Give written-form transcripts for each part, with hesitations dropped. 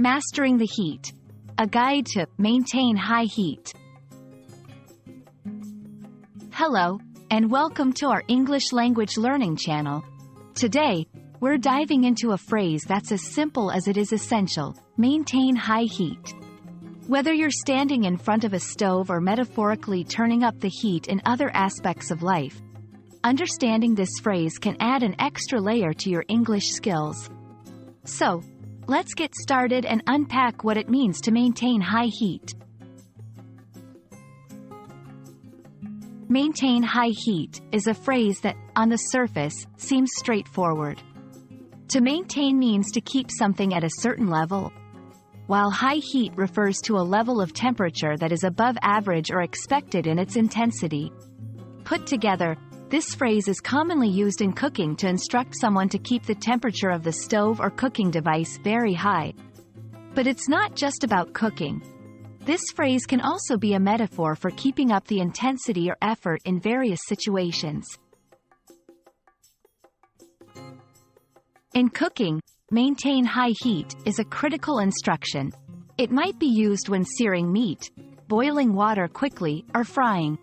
Mastering the heat. A guide to maintain high heat. Hello, and welcome to our English language learning channel. Today, we're diving into a phrase that's as simple as it is essential: maintain high heat. Whether you're standing in front of a stove or metaphorically turning up the heat in other aspects of life, understanding this phrase can add an extra layer to your English skills. So, let's get started and unpack what it means to maintain high heat. Maintain high heat is a phrase that, on the surface, seems straightforward. To maintain means to keep something at a certain level, while high heat refers to a level of temperature that is above average or expected in its intensity. Put together, this phrase is commonly used in cooking to instruct someone to keep the temperature of the stove or cooking device very high. But it's not just about cooking. This phrase can also be a metaphor for keeping up the intensity or effort in various situations. In cooking, maintain high heat is a critical instruction. It might be used when searing meat, boiling water quickly, or frying.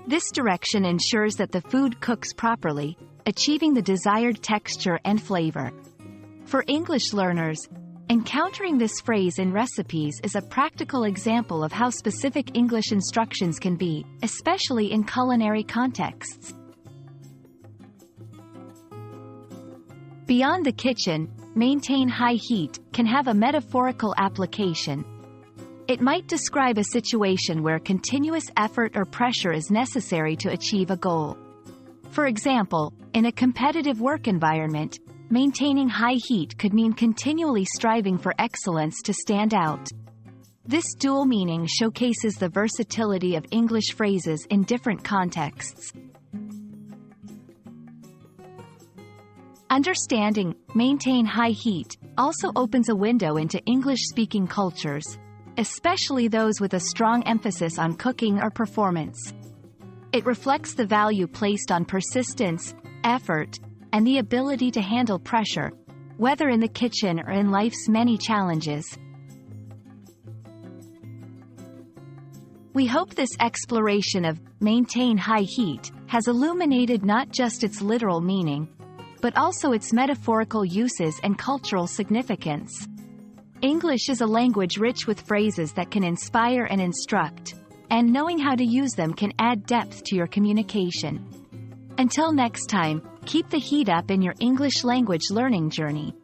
This direction ensures that the food cooks properly, achieving the desired texture and flavor. For English learners, encountering this phrase in recipes is a practical example of how specific English instructions can be, especially in culinary contexts. Beyond the kitchen, maintain high heat can have a metaphorical application. It might describe a situation where continuous effort or pressure is necessary to achieve a goal. For example, in a competitive work environment, maintaining high heat could mean continually striving for excellence to stand out. This dual meaning showcases the versatility of English phrases in different contexts. Understanding maintain high heat also opens a window into English-speaking cultures, especially those with a strong emphasis on cooking or performance. It reflects the value placed on persistence, effort, and the ability to handle pressure, whether in the kitchen or in life's many challenges. We hope this exploration of maintain high heat has illuminated not just its literal meaning, but also its metaphorical uses and cultural significance. English is a language rich with phrases that can inspire and instruct, and knowing how to use them can add depth to your communication. Until next time, keep the heat up in your English language learning journey.